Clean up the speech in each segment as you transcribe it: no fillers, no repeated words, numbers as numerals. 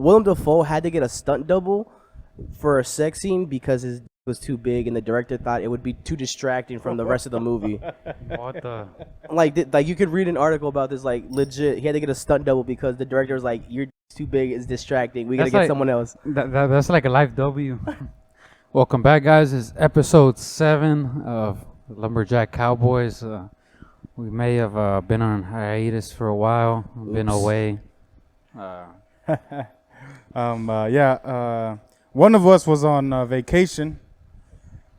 Willem Dafoe had to get a stunt double for a sex scene because his was too big, and the director thought it would be too distracting from the rest of the movie. What the? Like you could read an article about this. Like legit, he had to get a stunt double because the director was like, "You're too big. It's distracting. We gotta get someone else." That's like a live W. Welcome back, guys. It's episode 7 of Lumberjack Cowboys. We may have been on hiatus for a while. Been away. One of us was on vacation,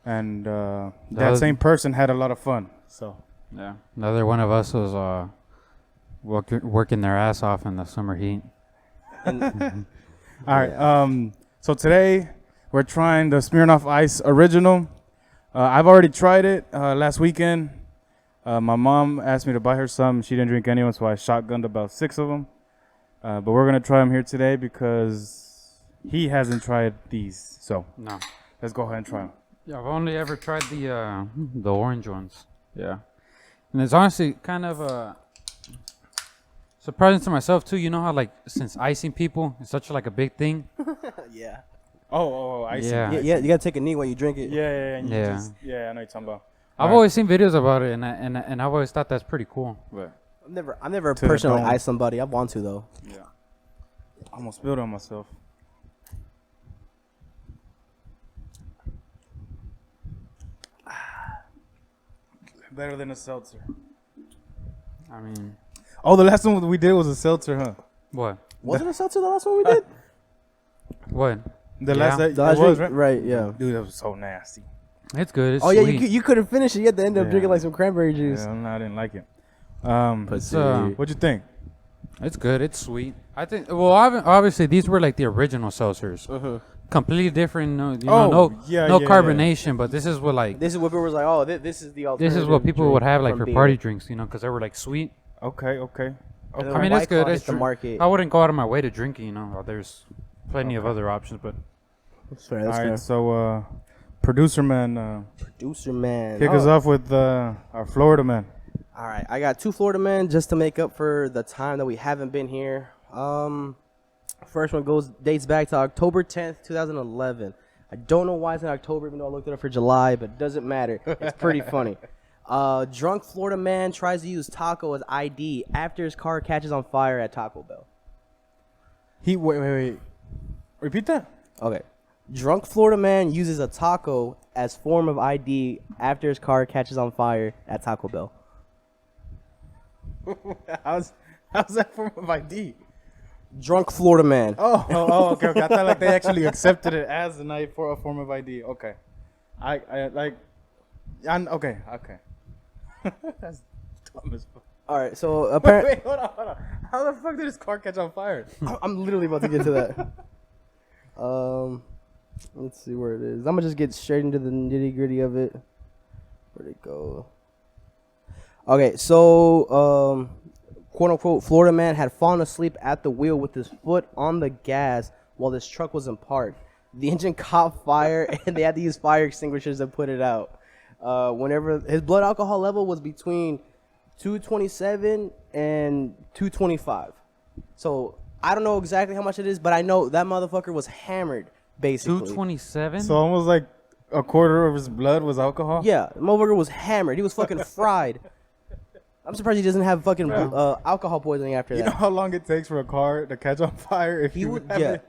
and that same person had a lot of fun. So yeah, another one of us was working their ass off in the summer heat. All right. So today we're trying the Smirnoff Ice Original. I've already tried it last weekend. My mom asked me to buy her some. She didn't drink anyone, so I shotgunned about 6 of them. But we're gonna try them here today because he hasn't tried these. So No. let's go ahead and try them. Yeah, I've only ever tried the orange ones. Yeah, and it's honestly kind of surprising to myself too. You know how like since icing people is such like a big thing. Yeah. Oh, I see. Yeah. Yeah. You gotta take a knee when you drink it. Yeah. And you Yeah. just, I know what you're talking about. I've always seen videos about it, and I've always thought that's pretty cool. But I've never To the personally dome. iced somebody. I want to though. Yeah. Almost spilled on myself. Better than a seltzer. I mean, Oh, the last one we did was a seltzer, huh? what? Was it a seltzer the last one we did? What? The Yeah. last that The last it was, drink? right? Right. Yeah. Dude, that was so nasty. It's good. It's Oh yeah, sweet. you couldn't finish it. You had to end up Yeah. drinking like some cranberry juice. Yeah, I didn't like it. It's, What'd you think? It's good. It's sweet. I think. Well, obviously these were like the original seltzers. Completely different. No carbonation. But this is what like This is what people was like. Oh, this is the alternative. this is what people would drink have like from for beer. party drinks. You know, because they were like sweet. Okay. And then I mean, White it's good. Claw It's hit the true. market. I wouldn't go out of my way to drink it. You know, there's plenty of other options. But That's fair. All That's right. fair. So, producer man, Producer man. kick us off with our Florida man. All right, I got 2 Florida men just to make up for the time that we haven't been here. First one dates back to October 10th, 2011. I don't know why it's in October, even though I looked it up for July, but it doesn't matter. It's pretty funny. Drunk Florida man tries to use taco as ID after his car catches on fire at Taco Bell. Wait. Repeat that. Okay. Drunk Florida man uses a taco as form of ID after his car catches on fire at Taco Bell. how's that form of ID? Drunk Florida man. Oh, okay. I thought like they actually accepted it as a form of ID. Okay, okay. That's dumb as fuck. All right, so apparently, Wait, hold on. How the fuck did his car catch on fire? I'm literally about to get to that. Let's see where it is. I'm gonna just get straight into the nitty gritty of it. Where'd it go? Okay, so quote unquote Florida man had fallen asleep at the wheel with his foot on the gas while this truck was in park. The engine caught fire and they had to use fire extinguishers to put it out. Whenever his blood alcohol level was between 227 and 225. So I don't know exactly how much it is, but I know that motherfucker was hammered, basically. 227. So almost like a quarter of his blood was alcohol. Yeah, the motherfucker was hammered. He was fucking fried. I'm surprised he doesn't have fucking alcohol poisoning after You that. know how long it takes for a car to catch on fire if He you would, have yeah. it?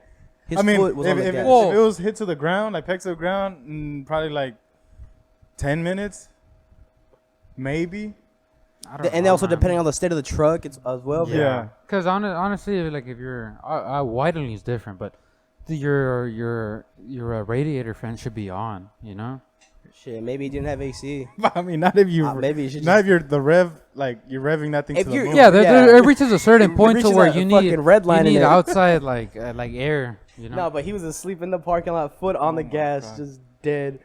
His I mean, foot was on the if gas. it was hit to the ground, like pegged to the ground, probably like 10 minutes, maybe. And also depending on the state of the truck as well. Yeah. Because honestly, like if you're widening is different, but your radiator fan should be on. You know. Shit, maybe he didn't have AC. But I mean, not if you, maybe you should not just- if you're the rev, like you're revving that thing If to the you're- moon. Yeah, Yeah. it reaches a certain point to reaches where that you fucking need red line you in need it. outside like air. You know. No, but he was asleep in the parking lot, foot on the gas, God. just dead.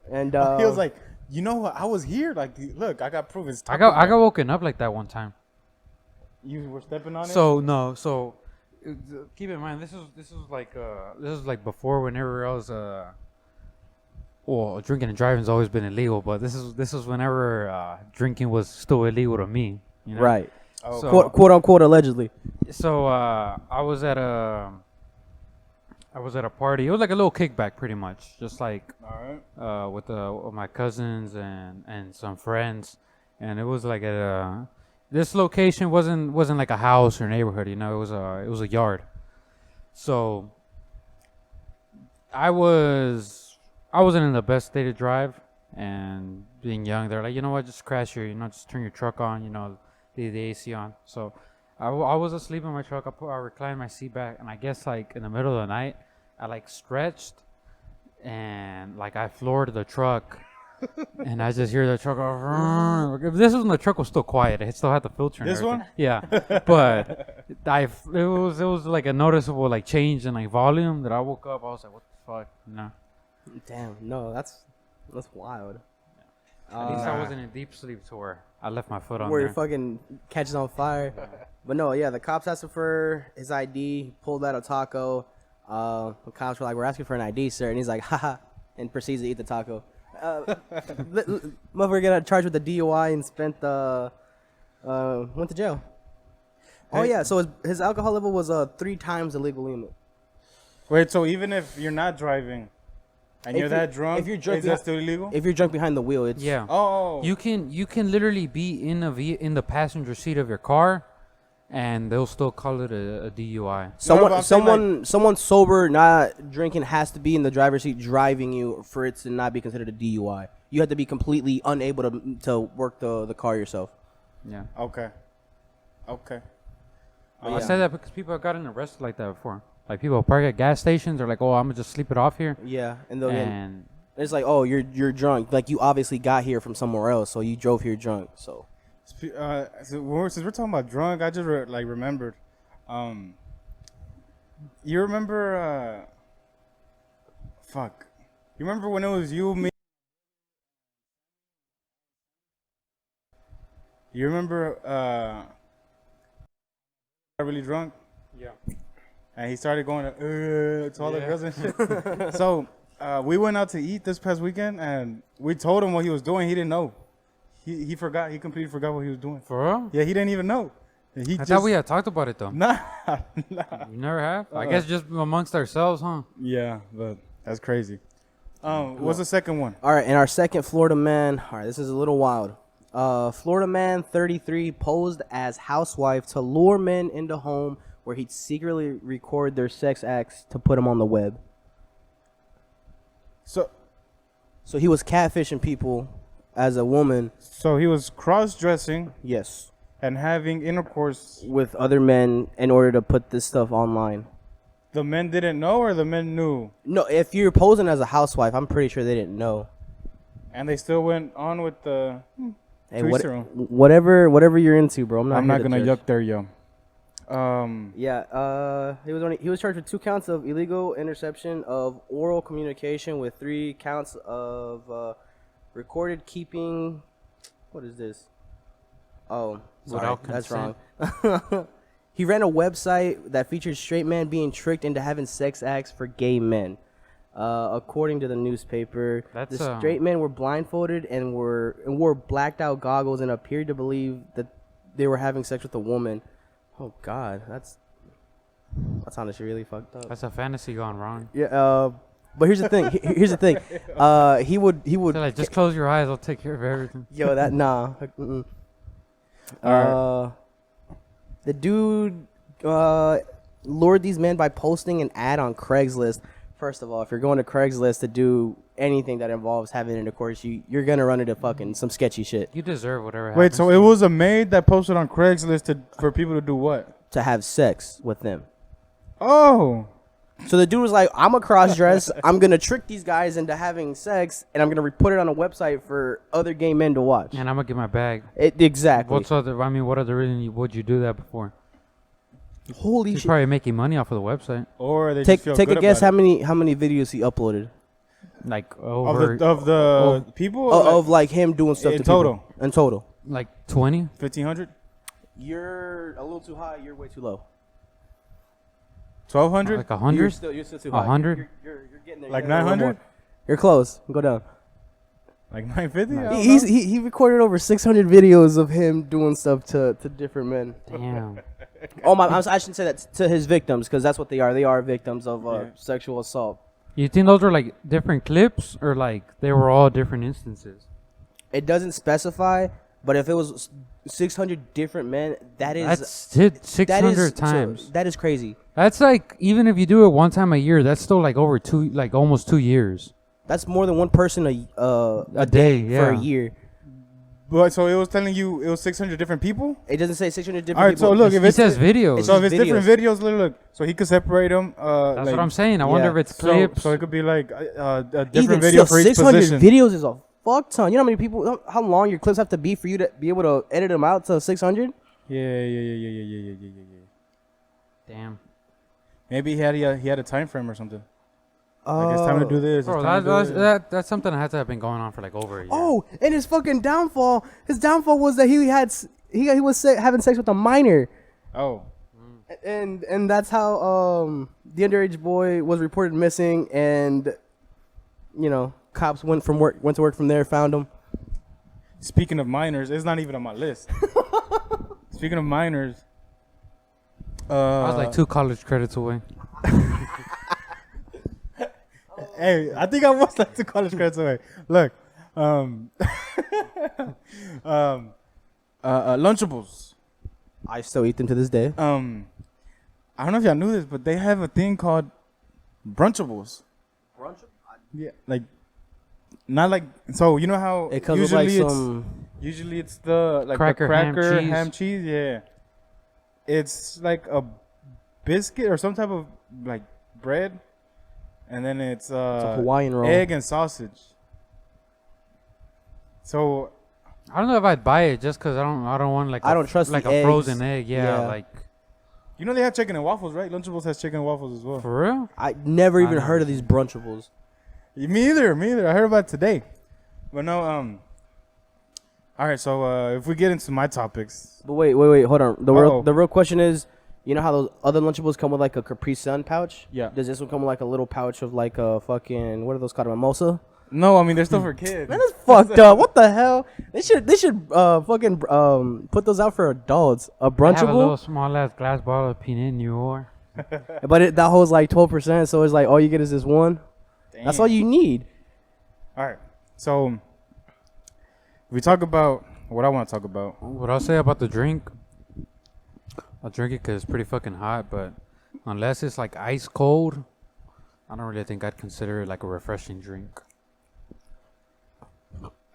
And He was like, you know what? I was here. Like, look, I got proof. It's I got woken up like that one time. You were stepping on it. So keep in mind this is like before whenever I was well, drinking and driving's always been illegal, but this is whenever drinking was still illegal to me. You know? right, Oh, So- quote unquote allegedly. So I was at I was at a party. It was like a little kickback, pretty much, just like All right. with my cousins and some friends, and it was like at this location wasn't like a house or neighborhood. It was a yard. So I wasn't in the best state to drive, and being young, they're like, you know what, just crash here, just turn your truck on, the AC on. So I was asleep in my truck. I reclined my seat back, and I guess like in the middle of the night, I like stretched, and like I floored the truck, and I just hear the truck go. "Rrrr." This was when the truck was still quiet. It still had the filter. And This everything. one? Yeah, but it was like a noticeable like change in like volume that I woke up. I was like, what the fuck? No. Damn, no, that's wild. At least I wasn't in deep sleep to where I left my foot on Where there. your fucking catches on fire. But no, yeah, the cops asked him for his ID, pulled out a taco. The cops were like, "We're asking for an ID, sir," and he's like, "Haha," and proceeds to eat the taco. Motherfucker got charged with the DUI and went to jail. Oh Hey. yeah, so his alcohol level was 3 times the legal limit. Wait, so even if you're not driving and If you're that drunk, if you're drunk is that still illegal? If you're drunk behind the wheel, it's Yeah. Oh. You can literally be in the passenger seat of your car, and they'll still call it a DUI. Someone, but I'm saying, someone sober, not drinking, has to be in the driver's seat driving you for it to not be considered a DUI. You have to be completely unable to work the car yourself. Yeah. Okay. Okay. But I yeah. said that because people have gotten arrested like that before. Like people park at gas stations. They're like, "Oh, I'm gonna just sleep it off here," Yeah, and they'll get, and it's like, "Oh, you're drunk. Like you obviously got here from somewhere else, so you drove here drunk." So Since we're talking about drunk, I just remembered. You remember? Fuck. You remember when it was you, me? You remember? Got really drunk. yeah, And he started going to all the girls and shit. So we went out to eat this past weekend, and we told him what he was doing. He didn't know. He forgot. He completely forgot what he was doing. for real. Yeah, he didn't even know. He I thought we had talked about it though. nah. You never have. I guess just amongst ourselves, huh? Yeah, but that's crazy. What's the second one? all right, and our second Florida man. All right, this is a little wild. Florida man, 33, posed as housewife to lure men into home where he'd secretly record their sex acts to put them on the web. So So he was catfishing people as a woman. he was cross-dressing Yes. and having intercourse. With other men in order to put this stuff online. The men didn't know, or the men knew, No, if you're posing as a housewife, I'm pretty sure they didn't know. and they still went on with the. Hey, To each their own. whatever you're into, bro. I'm I'm not here to gonna judge. yuck there, yo. Yeah, he was charged with 2 counts of illegal interception of oral communication with 3 counts of recorded keeping. What is this? Oh, sorry, Without that's consent. wrong. He ran a website that featured straight men being tricked into having sex acts for gay men. According to the newspaper, That's, the straight men were blindfolded and wore blacked out goggles and appeared to believe that they were having sex with a woman. Oh God, that's honestly really fucked up. That's a fantasy gone wrong. Yeah, but here's the thing. Here's the thing. He would. So like, just close your eyes. I'll take care of everything. Yo, that nah. Mm-mm. The dude lured these men by posting an ad on Craigslist. First of all, if you're going to Craigslist to do anything that involves having intercourse, you're gonna run into fucking some sketchy shit. You deserve whatever. Wait, happens so to it you. was a maid that posted on Craigslist for people to do what? To have sex with them. Oh, So the dude was like, I'm a cross dress. I'm gonna trick these guys into having sex, and I'm gonna put it on a website for other gay men to watch. And I'm gonna get my bag. Exactly. What other reason would you do that before? Holy He's shit! probably making money off of the website. or they Take just feel take a good guess about how many videos he uploaded Like it. over of the people of like him doing stuff in to people. total? In total. like 20. 1,500, You're a little too high. You're way too low. 1,200, Like 100. You're still too high. 100? You're getting there. like You're getting there a little 900, more. You're close. Go down. like 950. I don't He recorded over 600 videos of him doing stuff to different men. Damn. Oh my! I shouldn't say that to his victims because that's what they are. They are victims of Yeah. sexual assault. You think those are like different clips or like they were all different instances? It doesn't specify, but if it was 600 different men, That's hit 600 times. So, that is crazy. That's like even if you do it one time a year, that's still like over almost 2 years. That's more than one person A day, yeah. for a year. But so it was telling you it was 600 different people. It doesn't say 600 different All right, people. so look, if He it's says videos. it's so if just it's different videos, look. So he could separate them. That's like, what I'm saying. I wonder yeah. if it's clips. So it could be like a different Even video still, for each 600 position. videos is a fuck ton. You know how many people? How long your clips have to be for you to be able to edit them out to 600? Yeah. Damn. Maybe he had a time frame or something. Like it's time to do this. Bro, it's time to do this. that's something that had to have been going on for like over a year. Oh, and his fucking downfall. His downfall was that he was having sex with a minor, Oh, and that's how the underage boy was reported missing, and cops went to work from there, found him. speaking of minors, it's not even on my list. Speaking of minors, I was like 2 college credits away. hey, I think I was like 2 college credits away. Look, Lunchables. I still eat them to this day. I don't know if y'all knew this, but they have a thing called Brunchables. Yeah, like not like so. You know how It comes with like usually some. usually it's the like Cracker, the ham, cracker cheese. ham cheese. Yeah, it's like a biscuit or some type of like bread, and then it's a Hawaiian roll. egg and sausage. So I don't know if I'd buy it just because I don't want like I don't trust like the a frozen eggs. egg. Yeah, Yeah. like you know they have chicken and waffles, right? Lunchables has chicken and waffles as well. for real. I never even I heard of these brunchables. Me either. I heard about it today, but no. All right, so if we get into my topics, But wait, hold on. The Uh-oh. real question is, you know how those other Lunchables come with like a Capri Sun pouch? Yeah. Does this one come with like a little pouch of like a fucking, what are those called, a mimosa? no, I mean they're still for kids. Man, that's fucked up. What the hell? They should fucking put those out for adults. A I have a little brunchable, small ass glass bottle of Pinot Noir. but that holds like 12%. So it's like all you get is this one. That's all you need. All right, so we talk about what I want to talk about. What I'll say about the drink, I'll drink it because it's pretty fucking hot. But unless it's like ice cold, I don't really think I'd consider it like a refreshing drink.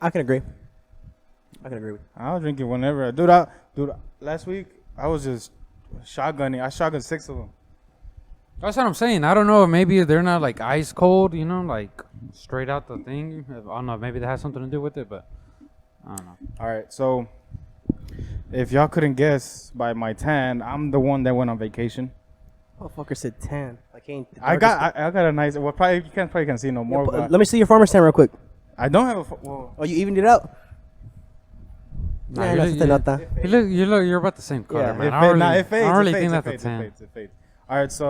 I can agree. With I'll drink it whenever, dude. Last week I was just shotgunning. I shotgunned 6 of them. That's what I'm saying. I don't know if maybe they're not like ice cold, like straight out the thing. I don't know. Maybe that has something to do with it, but I don't know. All right, so if y'all couldn't guess by my tan, I'm the one that went on vacation. Motherfucker said 10. I got a nice. Well, probably you probably can't see no more. But let me see your farmer's tan real quick. I don't have a. Well, Oh, you evened it out? Nah, Nah, you that's look- nota. you're about the same color, Yeah. man. it, I fade, don't nah, really, it fades. I don't really it think fades, that's it a 10. fades, it fades. All right,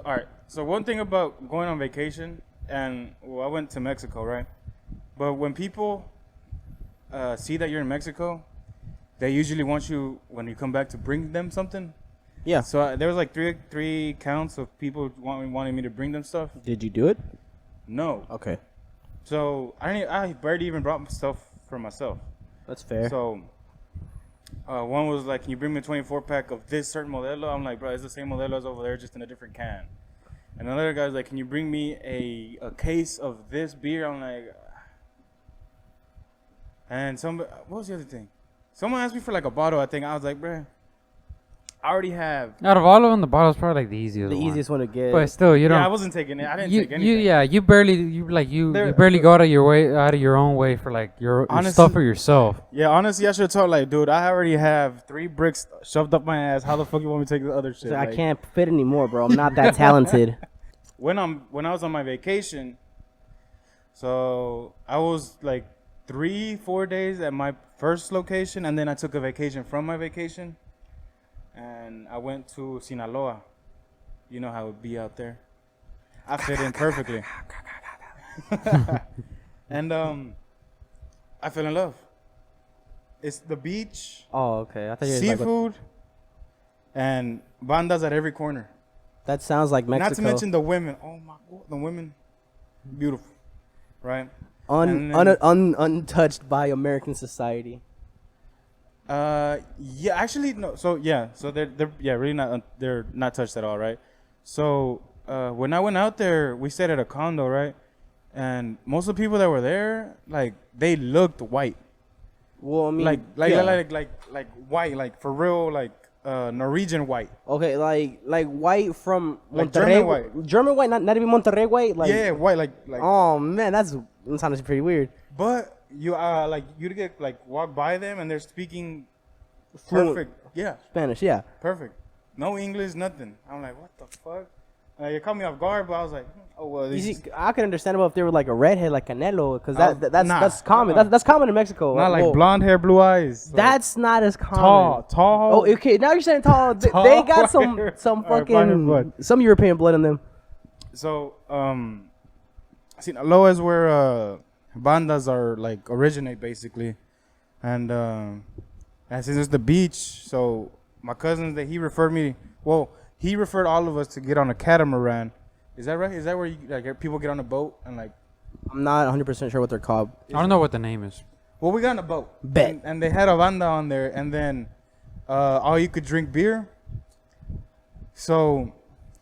all right. So one thing about going on vacation, and I went to Mexico, right? But when people see that you're in Mexico, they usually want you when you come back to bring them something. Yeah. So there was like three counts of people wanting me to bring them stuff. Did you do it? No. Okay. So I barely even brought stuff for myself. That's fair. So one was like, can you bring me a 24 pack of this certain modelo? I'm like, bro, it's the same modelo as over there, just in a different can. And another guy's like, can you bring me a case of this beer? I'm like, and what was the other thing? Someone asked me for like a bottle, I think. I was like, bro, I already have. Out of all of them, the bottle's probably like the easiest the one. easiest one to get. But still, you don't. Yeah, I wasn't taking it. I didn't take anything. You barely go out of your own way for like your Honestly- stuff for yourself. Yeah, honestly, I should have told like, dude, I already have 3 bricks shoved up my ass. How the fuck you want me to take the other shit? So I Like, can't fit anymore, bro. I'm not that talented. when I was on my vacation, so I was like 3-4 days at my first location, and then I took a vacation from my vacation, and I went to Sinaloa. You know how it be out there. I fit in perfectly. And I fell in love. It's the beach, Oh, okay. I thought you were like, seafood, and bandas at every corner. that sounds like Mexico. Not to mention the women. Oh my god, the women, beautiful, right? Untouched by American society. Yeah, actually no. So they're really not they're not touched at all, right? So when I went out there, we stayed at a condo, right? And most of the people that were there, like they looked white, Well, I mean, like yeah. white, like for real, like Norwegian white. Okay, like white from Like Monterrey. German white. German white, not even Monterrey white. Like, Yeah, white, like. Oh man, that sounds pretty weird. But you like you get like walk by them and they're speaking Fluent perfect. Yeah, Spanish, yeah. perfect. No English, nothing. I'm like, what the fuck? It caught me off guard, but I was like, oh well. You These see, I can understand about if they were like a redhead, like Canelo, because that's Nah, that's common. That's common in Mexico. not like Well, blonde hair, blue eyes. So That's not as common. tall. Oh, okay. Now you're saying tall. Tall They got some white- some or blonde hair blood. fucking some European blood in them. So Sinaloa is where bandas are like originate basically, and since it's the beach, so my cousins that he referred all of us to get on a catamaran. Is that right? Is that where you like people get on a boat and like? I'm not 100% sure what they're called. I don't know what the name is. Well, we got on a boat. Bet. And they had a banda on there, and then all you could drink beer. So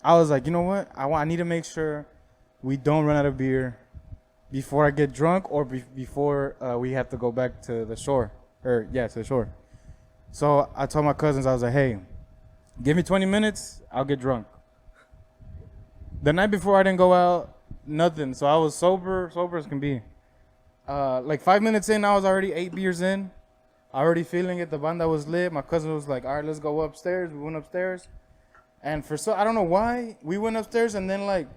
I was like, you know what? I need to make sure we don't run out of beer before I get drunk or before we have to go back to the shore. To the shore. So I told my cousins, I was like, hey, give me 20 minutes, I'll get drunk. The night before I didn't go out, nothing. So I was sober as can be. Like 5 minutes in, I was already 8 beers in. Already feeling it. The banda was lit. My cousin was like, all right, let's go upstairs. We went upstairs. And I don't know why, we went upstairs and then like,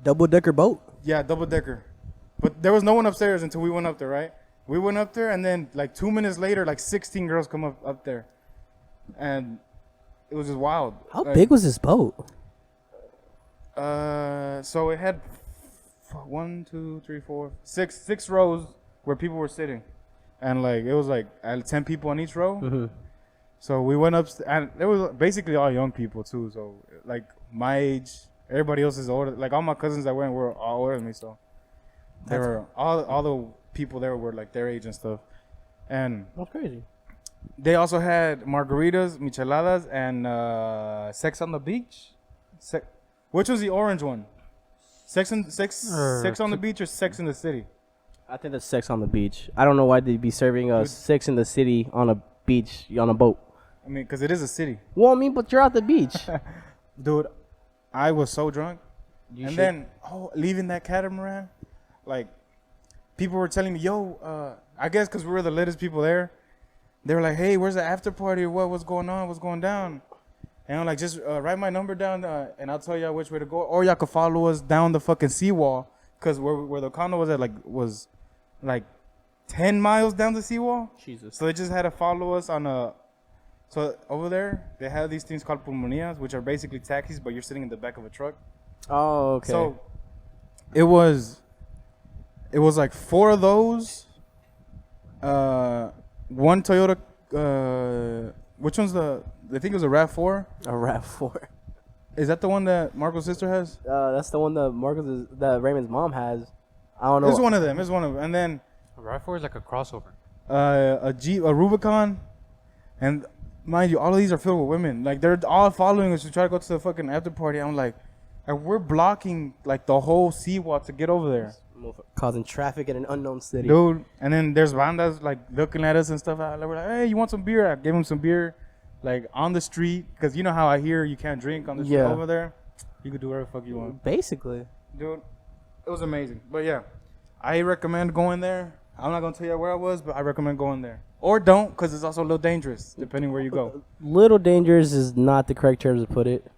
Double-decker boat. yeah, double decker. But there was no one upstairs until we went up there, right? We went up there and then like 2 minutes later, like 16 girls come up there. And it was just wild. How Like, big was this boat? So it had 6 rows where people were sitting, and like it was like 10 people on each row. Mm-hmm. So we went up, and it was basically all young people too. So like my age, everybody else is older. Like all my cousins that went were all older than me. So they were all the people there were like their age and stuff, and That's crazy. they also had margaritas, micheladas, and Sex on the Beach. Which was the orange one? Sex on the Beach or Sex in the City? I think that's Sex on the Beach. I don't know why they'd be serving us Sex in the City on a beach, on a boat. I mean, because it is a city. Well, I mean, but you're at the beach. Dude, I was so drunk. Then, leaving that catamaran, like, people were telling me, yo, I guess because we were the latest people there, they were like, hey, where's the after party or what? What's going on? What's going down? And I'm like, just write my number down and I'll tell y'all which way to go. Or y'all could follow us down the fucking seawall. Because where the condo was at, was 10 miles down the seawall. Jesus. So they just had to follow us on a... So over there, they have these things called pulmonias, which are basically taxis, but you're sitting in the back of a truck. Oh, okay. So it was like 4 of those. One Toyota... which one's the... I think it was a RAV4. A RAV4. Is that the one that Marco's sister has? That's the one that Raymond's mom has. I don't know. It's one of them. And then A RAV4 is like a crossover. a Jeep, a Rubicon, and mind you, all of these are filled with women. Like they're all following us to try to go to the fucking after party. I'm like, and we're blocking like the whole seawall to get over there, Causing traffic in an unknown city. dude. And then there's bandas like looking at us and stuff. We're like, hey, you want some beer? I gave him some beer. Like on the street, because you know how I hear you can't drink on the street over there. You could do whatever the fuck you want. Basically. Dude, it was amazing. But yeah, I recommend going there. I'm not going to tell you where I was, but I recommend going there. Or don't, because it's also a little dangerous, depending where you go. Little dangerous is not the correct term to put it.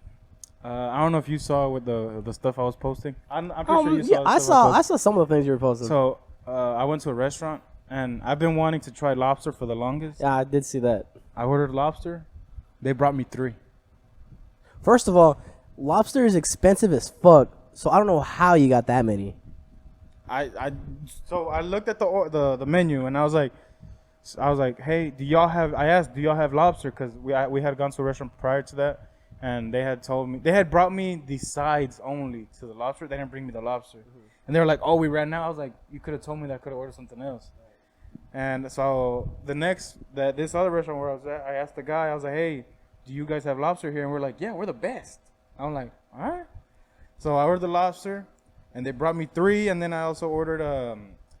I don't know if you saw with the stuff I was posting. I'm pretty sure you saw. Yeah, I saw some of the things you were posting. So I went to a restaurant, and I've been wanting to try lobster for the longest. Yeah, I did see that. I ordered lobster. They brought me 3. First of all, lobster is expensive as fuck, so I don't know how you got that many. So I looked at the menu and I was like, So I was like, hey, do y'all have? I asked, do y'all have lobster? Because we had gone to a restaurant prior to that, and they had told me they had brought me the sides only to the lobster. They didn't bring me the lobster, and they were like, oh, we ran out. I was like, you could have told me that I could have ordered something else. And so this other restaurant where I was at, I asked the guy, I was like, hey, do you guys have lobster here? And we're like, yeah, we're the best. I'm like, all right. So I ordered the lobster, and they brought me 3, and then I also ordered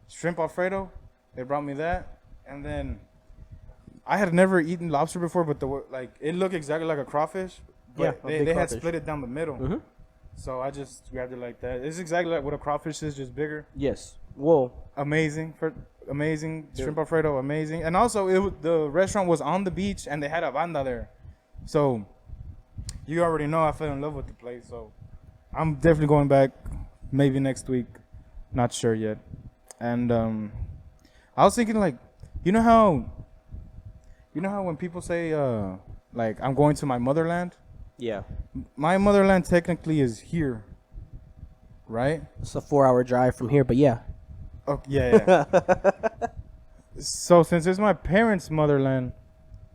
shrimp Alfredo. They brought me that, and then I had never eaten lobster before, but it looked exactly like a crawfish. But Yeah, they had split it down the middle. Mm-hmm. So I just grabbed it like that. It's exactly like what a crawfish is, just bigger. Yes. Whoa. Amazing shrimp Alfredo, amazing. And also, the restaurant was on the beach, and they had a banda there. So you already know I fell in love with the place. So I'm definitely going back, maybe next week. Not sure yet. And I was thinking, like, you know how when people say like I'm going to my motherland? Yeah. My motherland technically is here, right? It's a 4-hour drive from here, but yeah. Oh, yeah. So since it's my parents' motherland,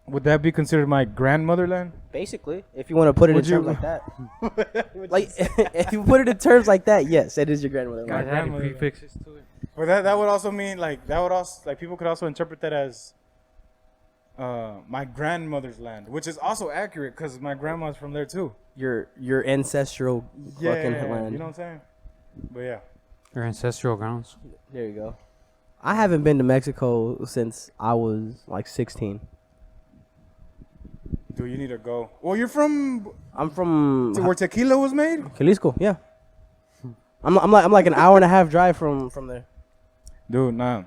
would that be considered my grandmotherland? Basically, if you want to put it in terms like that. Like, if you put it in terms like that, yes, it is your grandmother. Guys, grandmother. adding prefixes to it. But that would also mean people could also interpret that as my grandmother's land, which is also accurate because my grandma's from there too. Your ancestral fucking land. You know what I'm saying? But yeah. Your ancestral grounds. There you go. I haven't been to Mexico since I was like 16. Dude, you need to go. Well, you're from I'm from where tequila was made? Jalisco. Yeah. I'm like an hour and a half drive from there. Dude, nah.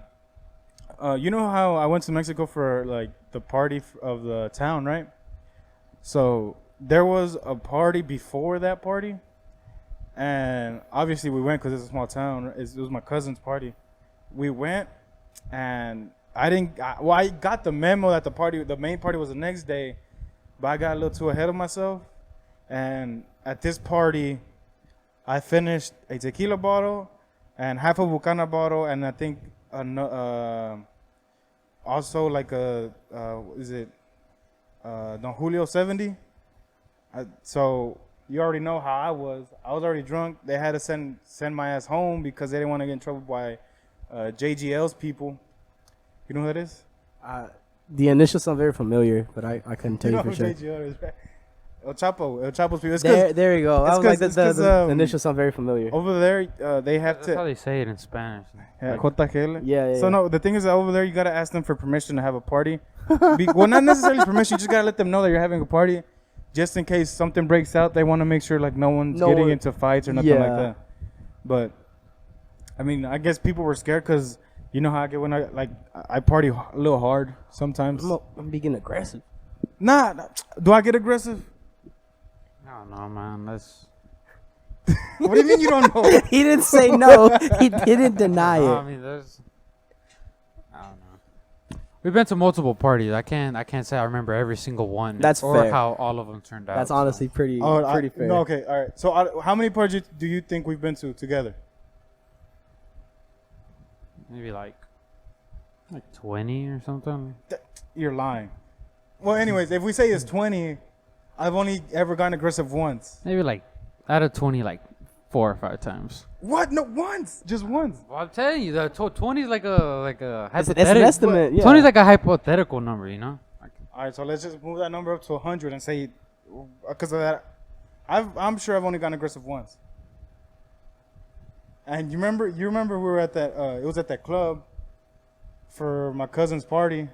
You know how I went to Mexico for like the party of the town, right? So there was a party before that party, and obviously we went because it's a small town. It was my cousin's party. We went, and I got the memo that the main party was the next day, but I got a little too ahead of myself, and at this party, I finished a tequila bottle and half a Bucana bottle, and I think also like Don Julio 70. So you already know how I was. I was already drunk. They had to send my ass home because they didn't want to get in trouble by JGL's people. You know who that is? The initials sound very familiar, but I couldn't tell you for who sure. JGL is, right? El Chapo's people. It's There you go. I was like, it's the initials sound very familiar. over there, they have That's how they say it in Spanish. Yeah, Like, JGL. Yeah. So no, the thing is that over there you gotta ask them for permission to have a party. Well, not necessarily permission. You just gotta let them know that you're having a party, just in case something breaks out. They want to make sure like no one's getting into fights or nothing like that. But I mean, I guess people were scared because you know how I get when I party a little hard sometimes. I'm being aggressive. Nah, do I get aggressive? I don't know, man. That's. What do you mean you don't know? He didn't say no. He didn't deny I it. mean, there's. I don't know. We've been to multiple parties. I can't say I remember every single one. That's or fair. how all of them turned out. That's so. honestly pretty fair. No, okay, all right. So how many parties do you think we've been to together? Maybe like 20 or something. You're lying. Well, anyways, if we say it's 20, I've only ever gotten aggressive once. Maybe like out of 20, like 4 or 5 times. What? No, once. Just once. Well, I'm telling you, the 20 is like a It's hypothetical. an estimate. Yeah. 20 is like a hypothetical number, you know. All right, so let's just move that number up to 100 and say, because of that, I'm sure I've only gotten aggressive once. And you remember we were at that, it was at that club for my cousin's party.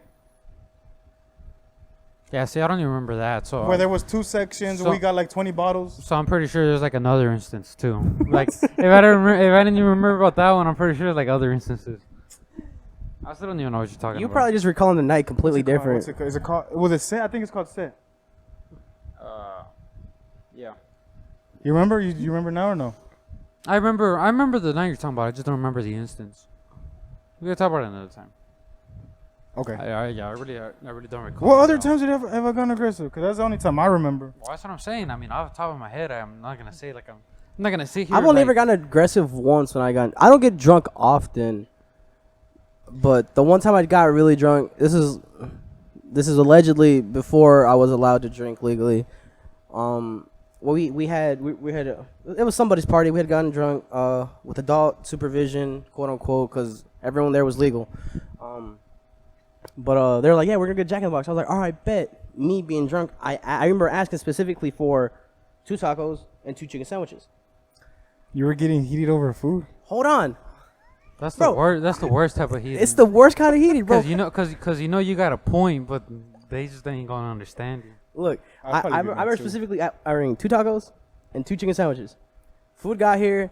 Yeah, see, I don't even remember that. So Where there was 2 sections, So- we got like 20 bottles. So I'm pretty sure there's like another instance too. Like if I didn't even remember about that one, I'm pretty sure there's like other instances. I still don't even know what you're talking You about. probably just recalling the night completely different. What's it called? Is it called? Was it set? I think it's called set. Yeah. You remember? You remember now or no? I remember the night you're talking about. I just don't remember the instance. We can talk about it another time. Okay. I really don't recall. What other now. times did you ever gone aggressive? Because that's the only time I remember. Well, that's what I'm saying. I mean, off the top of my head, I'm not gonna say like I'm not gonna sit here. I've only like, ever gotten aggressive once when I don't get drunk often, But the one time I got really drunk, this is allegedly before I was allowed to drink legally. Well, we had it was somebody's party. We had gotten drunk with adult supervision, quote unquote, because everyone there was legal. But they were like, yeah, we're gonna get Jack in the Box. I was like, all right, bet. Me being drunk, I remember asking specifically for 2 tacos and 2 chicken sandwiches. You were getting heated over food? Hold on. That's Bro. the worst. That's the worst type of heat. It's the worst kind of heated, bro. Because you know you got a point, but they just ain't gonna understand you. Look, I'll I probably do that remember too. specifically ordering 2 tacos and 2 chicken sandwiches. Food got here.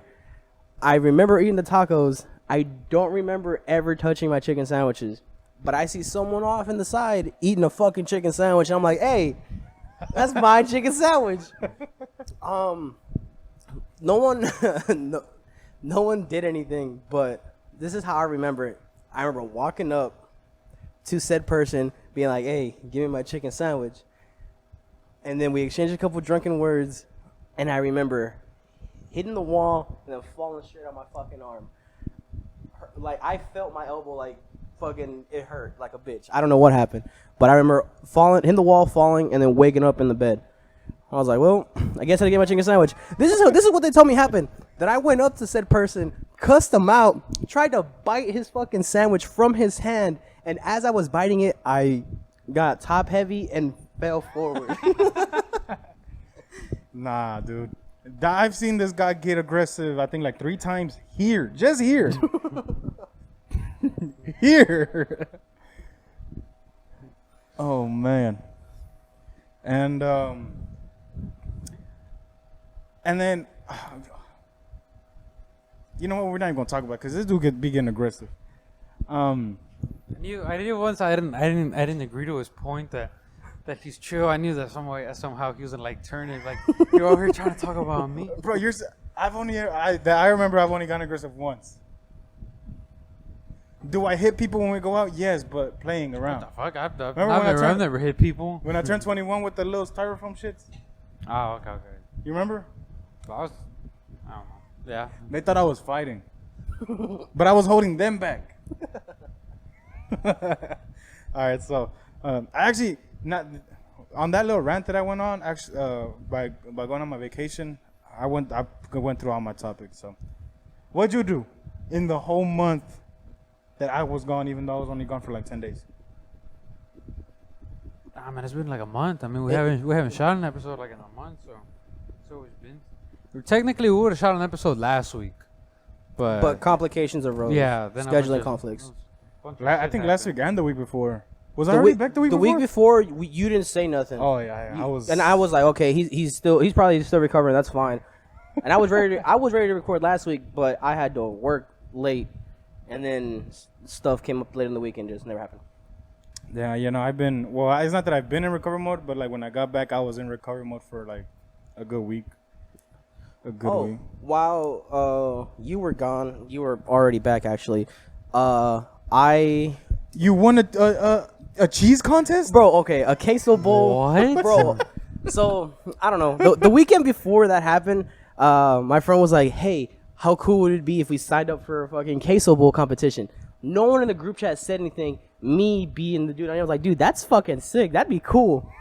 I remember eating the tacos. I don't remember ever touching my chicken sandwiches. But I see someone off in the side eating a fucking chicken sandwich. And I'm like, hey, that's my chicken sandwich. No one, no one did anything. But this is how I remember it. I remember walking up to said person, being like, hey, give me my chicken sandwich. And then we exchanged a couple drunken words. And I remember hitting the wall and then falling straight on my fucking arm. Like, I felt my elbow, like, fucking, it hurt like a bitch. I don't know what happened. But I remember hitting the wall, falling, and then waking up in the bed. I was like, well, I guess I had to get my chicken sandwich. This is what they told me happened. That I went up to said person, cussed him out, tried to bite his fucking sandwich from his hand, and as I was biting it, I got top heavy and fell forward. Nah, dude. I've seen this guy get aggressive, I think like 3 times here. Just here. Here. Oh, man. And then, you know what? We're not even gonna talk about because this dude be getting aggressive. I knew once I didn't agree to his point that he's chill. I knew that somehow he was gonna like turn it like you're over here trying to talk about me, Bro, I remember I've only gotten aggressive once. Do I hit people when we go out? Yes, but playing around. What the fuck? Remember I've never hit people. When I turned 21 with the little styrofoam shits? Oh, okay. You remember? I don't know. Yeah. They thought I was fighting. But I was holding them back. All right, so I actually not on that little rant that I went on. Actually, by going on my vacation, I went through all my topics. So, what'd you do in the whole month that I was gone, even though I was only gone for like 10 days? Man, it's been like a month. I mean, we haven't shot an episode like in a month, so it's always been. Technically, we would have shot an episode last week, but complications arose. Yeah, then scheduling conflicts. I think last week and the week before. Was I already back the week before? The week before, you didn't say nothing. Oh yeah, I was. And I was like, okay, he's probably still recovering. That's fine. And I was ready to record last week, but I had to work late, and then stuff came up late in the week and just never happened. Yeah, it's not that I've been in recovery mode, but like when I got back, I was in recovery mode for like a good week. Week. While you were gone, you were already back actually. You won a cheese contest? Bro, okay, a queso bowl. What? Bro, so, I don't know. The weekend before that happened, my friend was like, hey, how cool would it be if we signed up for a fucking queso bowl competition? No one in the group chat said anything. Me being the dude, I was like, dude, that's fucking sick. That'd be cool.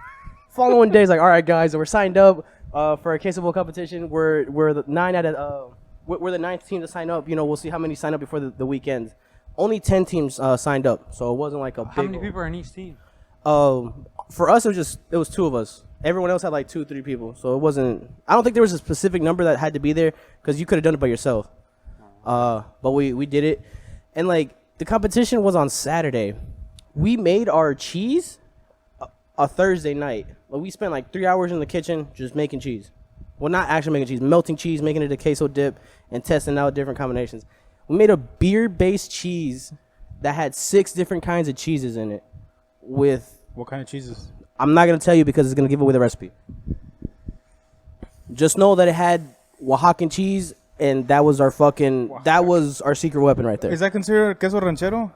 Following days, like, all right, guys, we're signed up for a queso bowl competition. We're the 9th team to sign up. You know, we'll see how many sign up before the weekend. Only 10 teams signed up, so it wasn't like a big. How many people are in each team? For us, it was 2 of us. Everyone else had like 2-3 people, so it wasn't. I don't think there was a specific number that had to be there because you could have done it by yourself. But we did it, and like the competition was on Saturday. We made our cheese a Thursday night. Like, we spent like 3 hours in the kitchen just making cheese. Well, not actually making cheese, melting cheese, making it a queso dip, and testing out different combinations. We made a beer-based cheese that had 6 different kinds of cheeses in it. With what kind of cheeses? I'm not gonna tell you because it's gonna give away the recipe. Just know that it had Oaxacan cheese, and that was our secret weapon right there. Is that considered queso ranchero?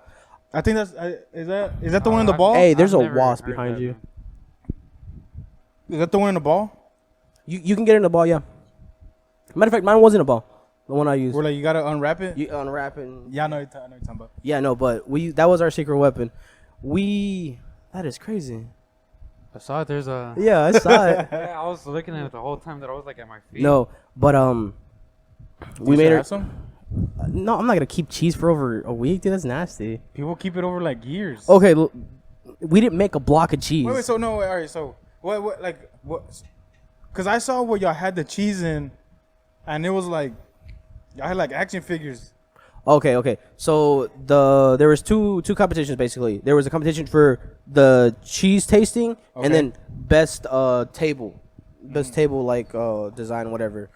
I think that's is that the one in the ball? Hey, there's a wasp behind you. Is that the one in the ball? You can get it in the ball, yeah. Matter of fact, mine was in a ball. The one I use. Where like you gotta unwrap it. You unwrap it. Yeah, I know what you're talking about. Yeah, no, but that was our secret weapon. That is crazy. I saw it. There's a. Yeah, I saw it. Yeah, I was looking at it the whole time that I was like at my feet. No, but we made Have it. some? No, I'm not gonna keep cheese for over a week, dude. That's nasty. People keep it over like years. Okay, we didn't make a block of cheese. Wait, so no, wait, all right, so what, like, what? Because I saw where y'all had the cheese in, and it was like, y'all had like action figures. Okay. So there was two competitions basically. There was a competition for the cheese tasting, Okay. and then best table like design whatever.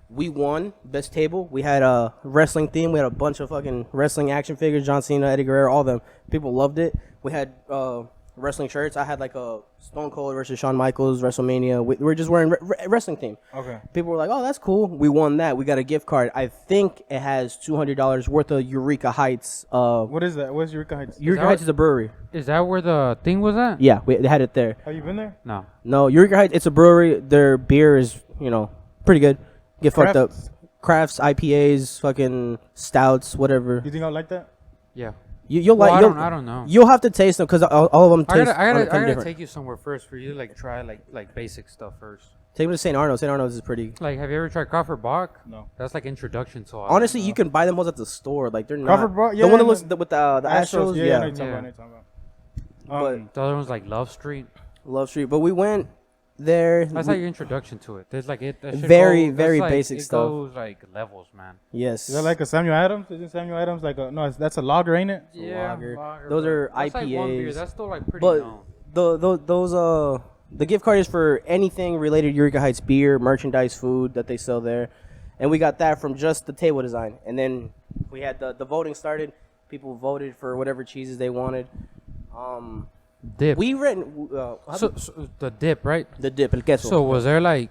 We won best table. We had a wrestling theme. We had a bunch of fucking wrestling action figures. John Cena, Eddie Guerrero, all of them. People loved it. We had wrestling shirts. I had like a Stone Cold versus Shawn Michaels WrestleMania. We were just wearing wrestling theme. Okay. People were like, "Oh, that's cool." We won that. We got a gift card. I think it has $200 worth of Eureka Heights. What is that? What's Eureka Heights? Eureka that Heights what- is a brewery. Is that where the thing was at? Yeah, they had it there. Have you been there? No. No, Eureka Heights. It's a brewery. Their beer is pretty good. Get fucked up. Crafts, IPAs, fucking stouts, whatever. You think I like that? Yeah. You'll Well, like. I don't know. You'll have to taste them because all of them taste. I gotta different. take you somewhere first for you to like try like basic stuff first. Take them to St. Arnold. St. Arnold's is pretty. Like, have you ever tried Crawford Bach? No. That's like introduction to all. Honestly, you can buy them ones at the store. Like they're not. Crawford Bach? the Yeah, one that and looks the- with the Astros. Yeah, I know Yeah, what you're talking about, I know what you're talking about. The other one's like Love Street. Love Street. But we went there. That's like your introduction to it. There's like it. That shit Very, goes- very that's, like, basic it stuff. Goes like levels, man. Yes. Is that like a Samuel Adams? Isn't Samuel Adams like a no? That's a lager, ain't it? lager. Those but are that's like one beer. IPAs. That's still like pretty But known. those the gift card is for anything related to Eureka Heights beer, merchandise, food that they sell there, and we got that from just the table design. And then we had the voting started. People voted for whatever cheeses they wanted. Dip. We read so the dip, right? the dip el queso. So was there like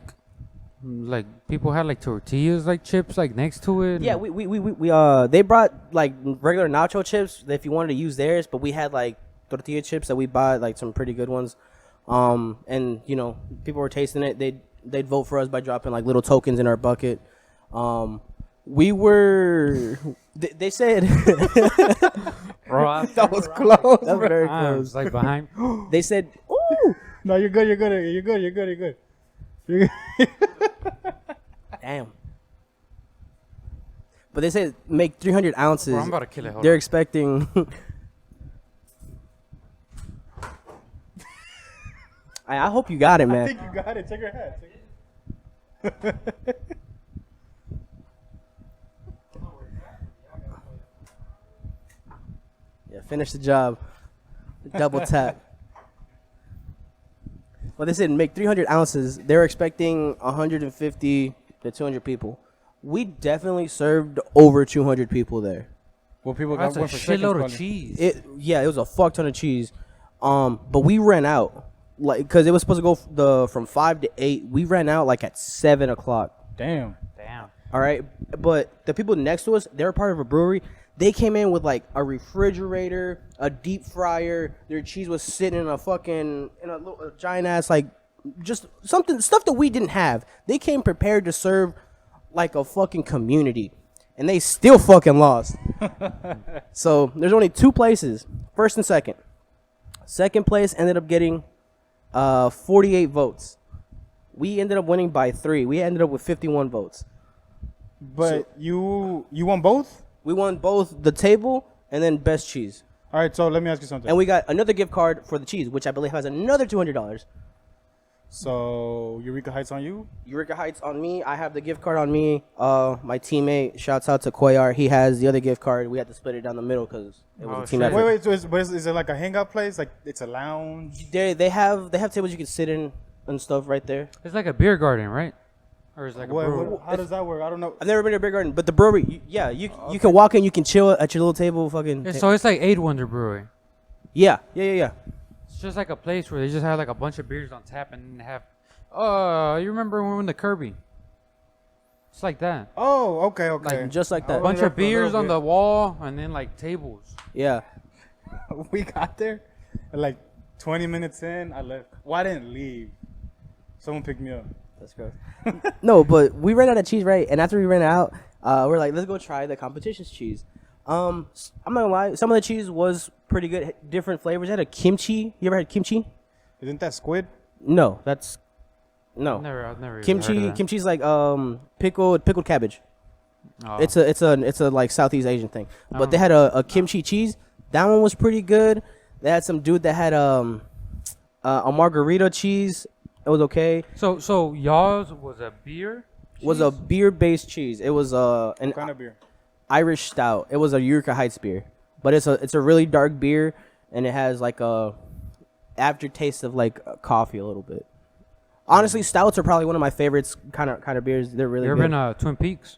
people had like tortillas like chips like next to it? Yeah, we they brought like regular nacho chips if you wanted to use theirs, but we had like tortilla chips that we bought, like some pretty good ones. And people were tasting it. They'd vote for us by dropping like little tokens in our bucket. We were they said Bro, that was close. That was very I close. was like behind. They said, "Ooh, No, you're good. You're good. You're good. You're good. You're good. You're good. damn." But they said make 300 ounces. Bro, I'm about to kill it. Hold They're on. expecting. I hope you got it, I man. think you got it. Check your hat. Check it. Yeah, finish the job. Double tap. Well, they said make 300 ounces. They were expecting 150 to 200 people. We definitely served over 200 people there. Well, people That's got a one for seconds. shitload of probably. cheese. It was a fuck ton of cheese. But we ran out, like, because it was supposed to go from 5 to 8. We ran out like at 7 o'clock. Damn. Damn. All right, but the people next to us, they're part of a brewery. They came in with like a refrigerator, a deep fryer. Their cheese was sitting in a little giant ass, like, just stuff that we didn't have. They came prepared to serve like a fucking community, and they still fucking lost. So there's only 2 places, first and second. Second place ended up getting 48 votes. We ended up winning by 3. We ended up with 51 votes. But you won both? We won both the table and then best cheese. All right, so let me ask you something. And we got another gift card for the cheese, which I believe has another $200. So Eureka Heights on you? Eureka Heights on me. I have the gift card on me. My teammate, shouts out to Koyar. He has the other gift card. We had to split it down the middle because it was Oh, a team shit. effort. Wait. So is it like a hangout place? Like it's a lounge? They have tables you can sit in and stuff right there. It's like a beer garden, right? Or it's like a brewery. How does that work? I don't know. I've never been to a beer garden, but the brewery, you can walk in, you can chill at your little table, fucking. Yeah, so it's like 8 Wonder Brewery. Yeah. It's just like a place where they just have like a bunch of beers on tap and have. You remember when we went to Kirby? It's like that. Oh, okay. Like just like I that. A bunch there of for a little beers on bit. the wall and then like tables. Yeah. We got there, and like 20 minutes in, I left. Well, I didn't leave. Someone picked me up. That's gross. No, but we ran out of cheese, right? And after we ran out, We're like, let's go try the competition's cheese. I'm not gonna lie, some of the cheese was pretty good, different flavors. It had a kimchi. You ever had kimchi? Isn't that squid? No, that's no. I've never even Kimchi. heard of that. Kimchi's like pickled cabbage. Oh. It's a like Southeast Asian thing. But they had a kimchi cheese. That one was pretty good. They had some dude that had a margarita cheese. It was okay. So y'all's was a beer? Was a cheese? beer-based cheese. It was an What kind of beer? Irish stout. It was a Eureka Heights beer, but it's a really dark beer, and it has like a aftertaste of like coffee a little bit. Honestly, stouts are probably one of my favorites. Kind of beers. They're really You ever good. been Twin Peaks?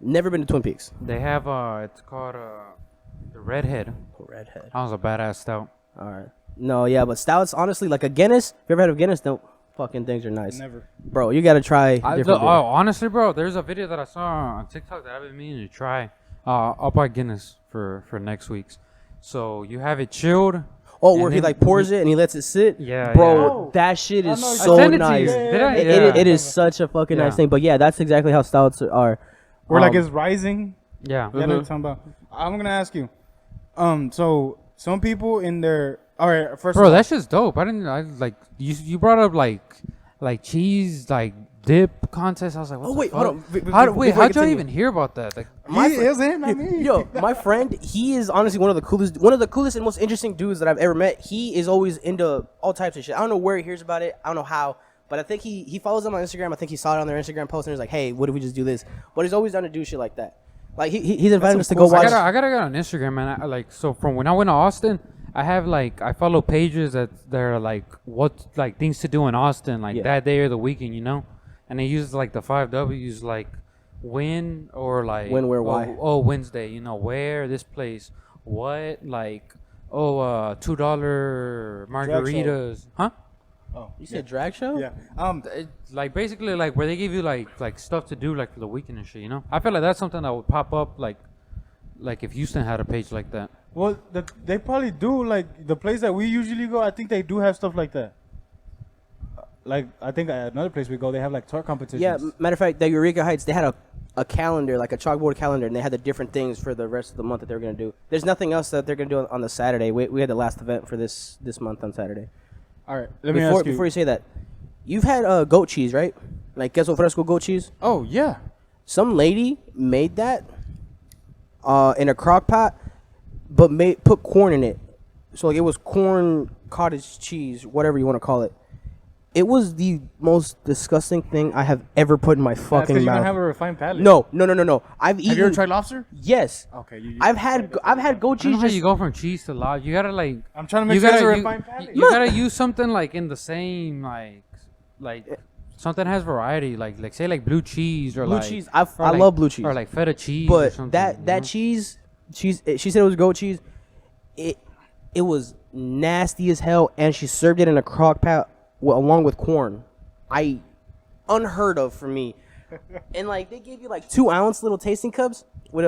Never been to Twin Peaks. They have it's called the Redhead. Redhead. That was a badass stout. All right. No, yeah, but stouts, honestly, like a Guinness. If you ever had a Guinness, don't fucking things are nice. Never. Bro, you gotta try different beer. Honestly, bro, there's a video that I saw on TikTok that I've been meaning to try. I'll buy Guinness for next week's. So you have it chilled. Oh, and where he then like pours it and he lets it sit. Yeah, bro, yeah. Oh, that shit is I know. I so sent it to nice. you. Did I? It Yeah. is such a fucking nice Yeah. thing. But yeah, that's exactly how stouts are. Or like it's rising. Yeah. Yeah, I know what you're talking about. I'm gonna ask you. So some people in their all right. First, Bro, of all, that's just dope. I like you brought up like cheese like dip contest. I was like, what Oh the wait, fuck? hold on. Wait, Before I how'd you continue. even hear about that? Like, he is him, not me. Yo, my friend, he is honestly one of the coolest and most interesting dudes that I've ever met. He is always into all types of shit. I don't know where he hears about it. I don't know how, but I think he follows them on Instagram. I think he saw it on their Instagram post and he was like, hey, what if we just do this? But he's always down to do shit like that. Like he's invited us to go cool- watch. I gotta get on Instagram, man. I like so from when I went to Austin, I have like I follow pages that they're like what like things to do in Austin like Yeah. that day or the weekend, you know, and they use like the 5 W's like when or like When, where, why. oh Wednesday, you know, where this place what like $2 margaritas, huh? Oh, You said drag show? yeah. Like basically like where they give you like stuff to do like for the weekend and shit, you know. I feel like that's something that would pop up like if Houston had a page like that. Well, they probably do. Like the place that we usually go, I think they do have stuff like that. Like I think at another place we go, they have like tour competitions. Yeah, matter of fact, the Eureka Heights, they had a calendar, like a chalkboard calendar, and they had the different things for the rest of the month that they were going to do. There's nothing else that they're going to do on the Saturday. We had the last event for this month on Saturday. All right. Let me ask you. Before you say that, you've had goat cheese, right? Like queso fresco goat cheese? Oh yeah. Some lady made that in a crock pot, but put corn in it. So like it was corn cottage cheese, whatever you want to call it. It was the most disgusting thing I have ever put in my That's fucking 'cause you mouth. don't have a refined palate. No. I've eaten. Have you ever tried lobster? Yes. Okay. I've had goat I don't know cheese. how you go from cheese to lard. You gotta like. I'm trying to make You sure it's a gotta refined palate. you gotta use something like in the same like something has variety like say like blue cheese or blue like cheese. I or like- love blue cheese. or like feta cheese. or But something, that you know? cheese, she said it was goat cheese. It was nasty as hell, and she served it in a crock pot along with corn. Unheard of for me. And like they gave you like 2-ounce little tasting cups with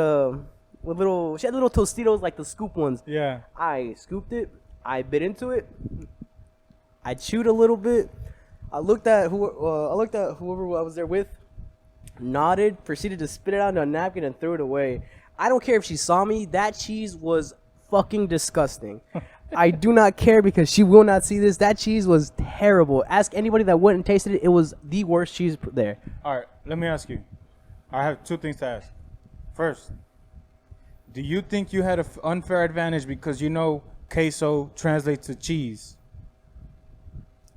little. She had little Tostitos like the scoop ones. Yeah. I scooped it. I bit into it. I chewed a little bit. I looked at whoever I was there with. Nodded. Proceeded to spit it out into a napkin and threw it away. I don't care if she saw me. That cheese was fucking disgusting. I do not care because she will not see this. That cheese was terrible. Ask anybody that went and tasted it. It was the worst cheese there. All right. Let me ask you. I have 2 things to ask. First, do you think you had an unfair advantage because you know queso translates to cheese?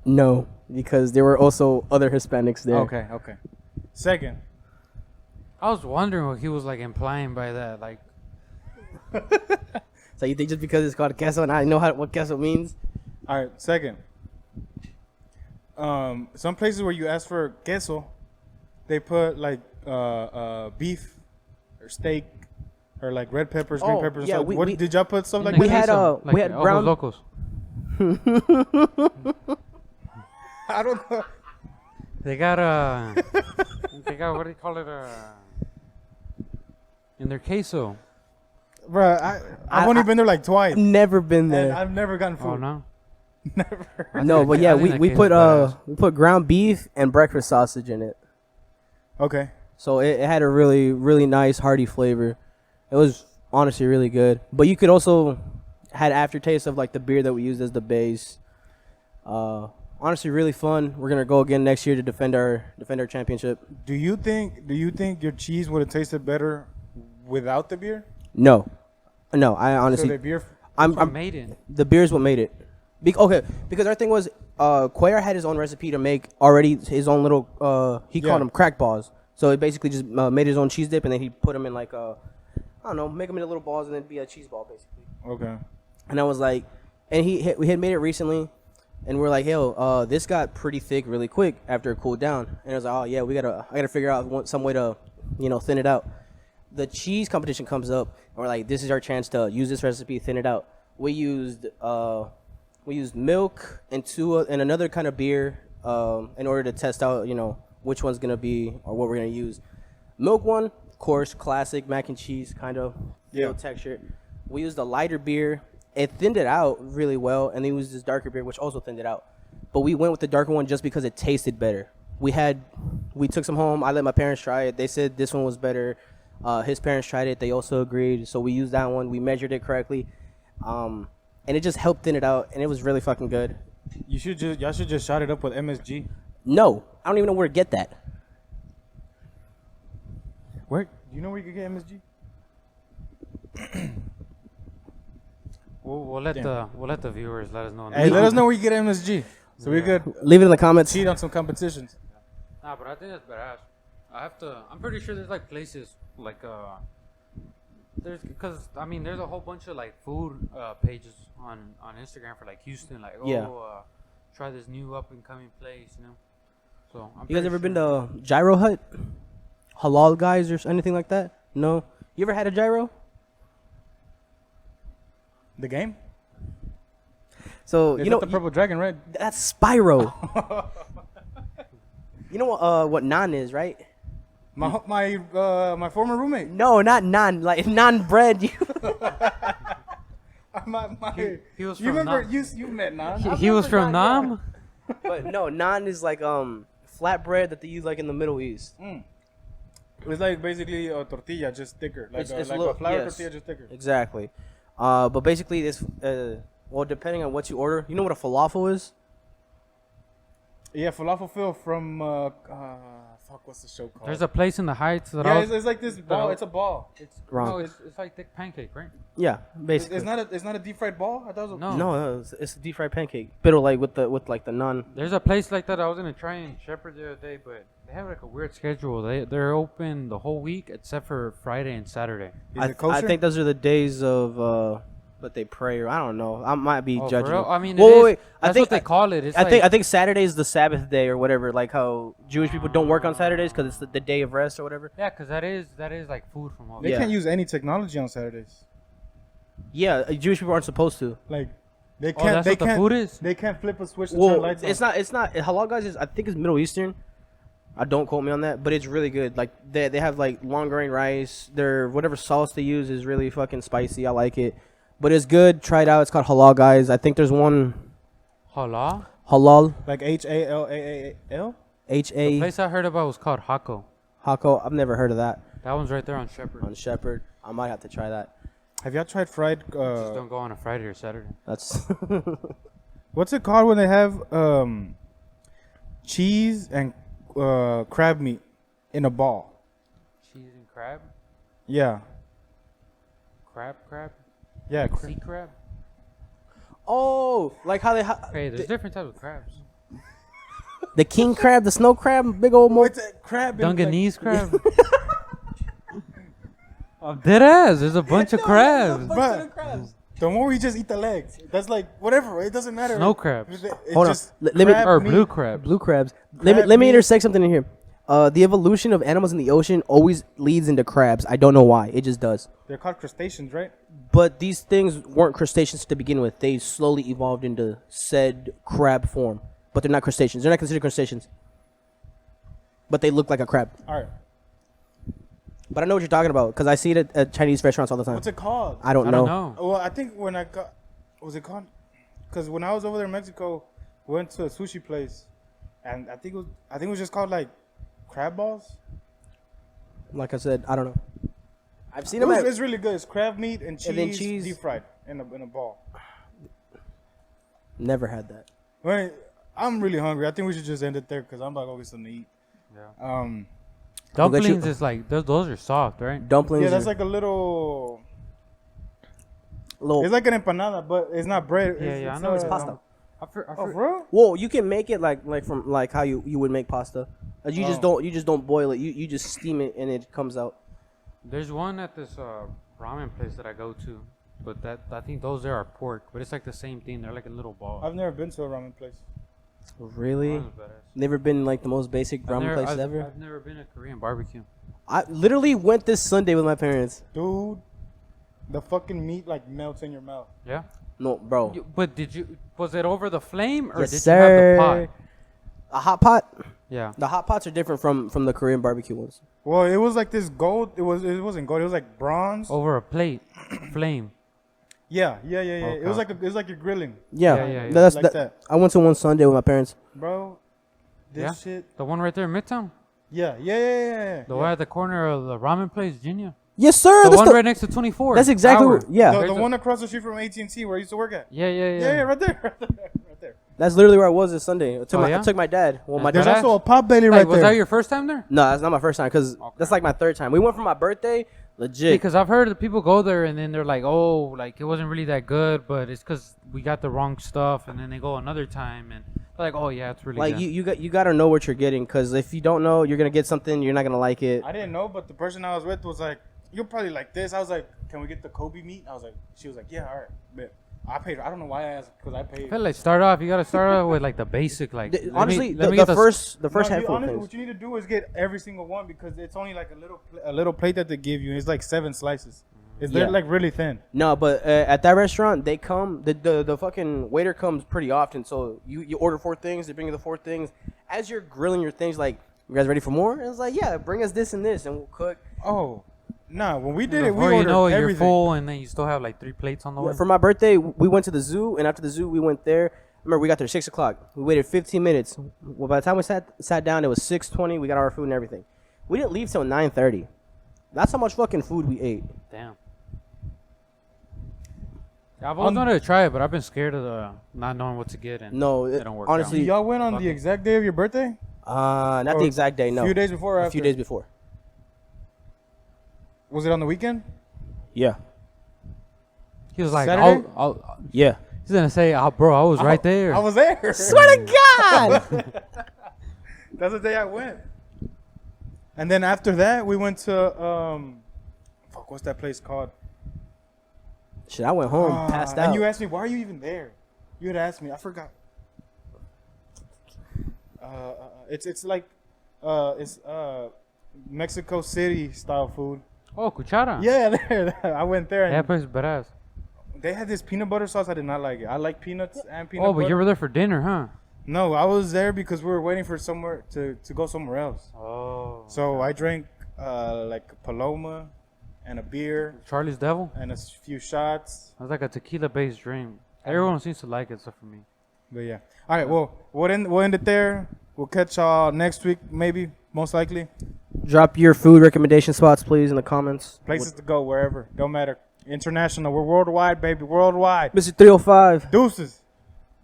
No, because there were also other Hispanics there. Okay. Second, I was wondering what he was like implying by that. Like, So you think just because it's called queso and I know what queso means? all right. Second, some places where you ask for queso, they put like beef or steak or like red peppers, green Oh, peppers. yeah, So we- what we- did y'all put stuff like We that? had, queso, we had Ojos brown- Locos. I don't know. They got what do you call it? In their queso. Bruh, I've only been there like twice. Never been And there. I've never gotten food. Oh no. Never. No, but yeah, I think that we queso's put badass. we put ground beef and breakfast sausage in it. Okay. So it had a really, really nice hearty flavor. It was honestly really good. But you could also had aftertaste of like the beer that we used as the base. Honestly, really fun. We're gonna go again next year to defend our championship. Do you think your cheese would have tasted better without the beer? No, I So honestly, the beer. I'm made it. the beer is what made it. Because our thing was, Cuellar had his own recipe to make already his own little. He called them crack balls. So he basically just made his own cheese dip, and then he put them in like I don't know, make them into little balls, and then be a cheese ball basically. Okay. And I was like, and we had made it recently, and we're like, yo, this got pretty thick really quick after it cooled down. And I was like, oh yeah, I gotta figure out some way to, thin it out. The cheese competition comes up, and we're like, this is our chance to use this recipe, thin it out. We used milk and another kind of beer in order to test out, which one's gonna be or what we're gonna use. Milk one, of course, classic mac and cheese kind of texture. We used a lighter beer. It thinned it out really well, and then we used this darker beer, which also thinned it out. But we went with the darker one just because it tasted better. We took some home. I let my parents try it. They said this one was better. His parents tried it. They also agreed. So we used that one. We measured it correctly. And it just helped thin it out, and it was really fucking good. Y'all should just shot it up with MSG. No, I don't even know where to get that. Where? Do you know where you could get MSG? We'll let the viewers let us know. Hey, let us know where you get MSG, so we could Leave it in the comments. cheat on some competitions. Nah, but I think that's badass. I'm pretty sure there's like places like there's there's a whole bunch of like food pages on Instagram for like Houston, like try this new up and coming place, So You guys ever been to Gyro Hut? Halal guys or anything like that? No. You ever had a gyro? The game? So It's the purple dragon, right? that's Spyro. You know what naan is, right? My former roommate. No, not naan, like naan bread. He was You from remember Nam. you met Nan? He was from Naan, Nam. But no, naan is like flatbread that they use like in the Middle East. It's like basically a tortilla, just thicker, like It's a little- flour yes. tortilla, just thicker. Exactly. But basically this depending on what you order, you know what a falafel is? Yeah, falafel Phil from what's the show called? There's a place in the Heights that it's like this ball. It's a ball. It's Wrong. No, it's like thick pancake, right? Yeah, basically. it's not a deep fried ball. I thought it was No. No, it's a deep fried pancake. But like with the naan. There's a place like that I was gonna try in Shepherd the other day, but they have like a weird schedule. They're open the whole week except for Friday and Saturday. Is it kosher? I think those are the days of that they pray, or I don't know. I might be Oh, judging. for real? them. I mean, Wait. that's what they call it. It's I think Saturday is the Sabbath day or whatever. Like how Jewish people don't work on Saturdays because it's the day of rest or whatever. yeah, because that is like food from all. They Yeah. can't use any technology on Saturdays. Yeah, Jewish people aren't supposed to. Like they Oh, can't. that's they what the can't. food is. They can't flip a switch to turn Well, lights on. it's not halal guys. I think it's Middle Eastern. Don't quote me on that, but it's really good. Like they have like long grain rice. Their whatever sauce they use is really fucking spicy. I like it, but it's good. Try it out. It's called Halal Guys. I think there's one Halal. Halal Like HALAAL. The place I heard about was called Hako. Hako. I've never heard of that That one's right there on Shepherd. on Shepherd. I might have to try that. Have y'all tried fried? Just don't go on a Friday or Saturday. That's What's it called when they have cheese and crab meat in a ball? Cheese and crab. Yeah. Crab. Yeah. Sea crab. oh, like how they Hey, there's different types of crabs. the king crab, the snow crab, big old mo. What's a crab? Dungenese crab. Dead ass. There's a bunch of crabs. Bruh, the more we just eat the legs, that's like whatever. It doesn't matter. Snow crabs. It's Hold on. just Let me- crab Or meat. blue crabs. Blue crabs. Crab Let me meat. intersect something in here. The evolution of animals in the ocean always leads into crabs. I don't know why. It just does. They're called crustaceans, right? But these things weren't crustaceans to begin with. They slowly evolved into said crab form. But they're not crustaceans. They're not considered crustaceans. But they look like a crab. All right. But I know what you're talking about because I see it at Chinese restaurants all the time. What's it called? I don't I know. don't know. Well, I think when I got, what was it called? Because when I was over there in Mexico, we went to a sushi place, and I think it was just called like crab balls. Like I said, I don't know. I've seen them at. It's really good. It's crab meat and cheese, And then cheese. deep fried in a ball. Never had that. Wait, I'm really hungry. I think we should just end it there because I'm about to go get something to eat. Yeah. We'll get Dumplings you- is like those are soft, right? Dumplings. Yeah, that's are like a little. little. It's like an empanada, but it's not bread. Yeah, I it's, know it's pasta. I Oh, for real? Well, you can make it like from like how you would make pasta. You just Oh. don't boil it. You just steam it and it comes out. There's one at this ramen place that I go to, but that I think those there are pork, but it's like the same thing. They're like a little ball. I've never been to a ramen place. Really? Ramen's badass. Never been like the most basic ramen place ever. I've never been to Korean barbecue. I literally went this Sunday with my parents. Dude, the fucking meat like melts in your mouth. Yeah. No, bro. But was it over the flame or Yes, did sir. you have the pot? A hot pot. Yeah. The hot pots are different from the Korean barbecue ones. Well, it was like this gold. It wasn't gold. It was like bronze. Over a plate, flame. Yeah. It Okay. was like you're grilling, Yeah, Yeah. That's like that. I went to one Sunday with my parents. bro. This Yeah? shit. The one right there in Midtown. Yeah. The one at the corner of the ramen place, Virginia. Yes, sir. The That's one right next to 24. that's exactly Hour. what, yeah. The There's a- one across the street from AT&T where I used to work at. Yeah. Yeah, right there. Right there. That's literally where I was this Sunday. I Oh, yeah? took my dad. Well, my There's dad. also a pop belly Like, right was there. that your first time there? No, that's not my first time because that's like my third time. We went for my birthday. Legit. Because I've heard that people go there and then they're like, oh, like it wasn't really that good, but it's because we got the wrong stuff, and then they go another time and they're like, oh yeah, it's really Like good. you got to know what you're getting because if you don't know, you're gonna get something you're not gonna like it. I didn't know, but the person I was with was like, "You're probably like this." I was like, "Can we get the Kobe meat?" I was like, "She was like, yeah, all right." But I paid. I don't know why I asked because I paid. I feel like you gotta start off with like the basic, like Honestly, let me the get first No, handful of honestly, things. what you need to do is get every single one because it's only like a little plate that they give you. It's like 7 slices. They're Yeah. like really thin. No, but at that restaurant, they come. The fucking waiter comes pretty often. So you order 4 things. They bring you the 4 things. As you're grilling your things, like, you guys ready for more? And it's like, yeah, bring us this and this, and we'll cook. Oh, nah. When we did it, we Before you ordered know it, you're everything. full, and then you still have like 3 plates on the way. For my birthday, we went to the zoo, and after the zoo, we went there. Remember, we got there 6 o'clock. We waited 15 minutes. Well, by the time we sat down, it was 6:20. We got our food and everything. We didn't leave till 9:30. That's how much fucking food we ate. Damn. Yeah, I've always wanted to try it, but I've been scared of the not knowing what to get, and No, it don't work. honestly, Y'all went on Fuck the it. exact day of your birthday? not Or the exact day. No, A few days before or a after? few days before. Was it on the weekend? Yeah, he was like, Saturday? yeah. he's gonna say, oh, bro, I was right there. I was there. Swear to God. That's the day I went. And then after that, we went to fuck, what's that place called? Shit, I went home, passed out. And you asked me, why are you even there? You had asked me, I forgot. It's like it's Mexico City style food. Oh, cuchara. Yeah, there. I went there That and place is badass. they had this peanut butter sauce. I did not like it. I like peanuts and peanut Oh, butter. but you were there for dinner, huh? No, I was there because we were waiting for somewhere to go somewhere else. Oh. So I drank like Paloma and a beer Charlie's Devil. and a few shots. It was like a tequila-based drink. Everyone seems to like it except for me. But yeah. All right. Well, we'll end it there. We'll catch y'all next week, maybe, most likely. Drop your food recommendation spots, please, in the comments. Places to go, wherever. Don't matter. International. We're worldwide, baby. Worldwide. Mr. 305. Deuces.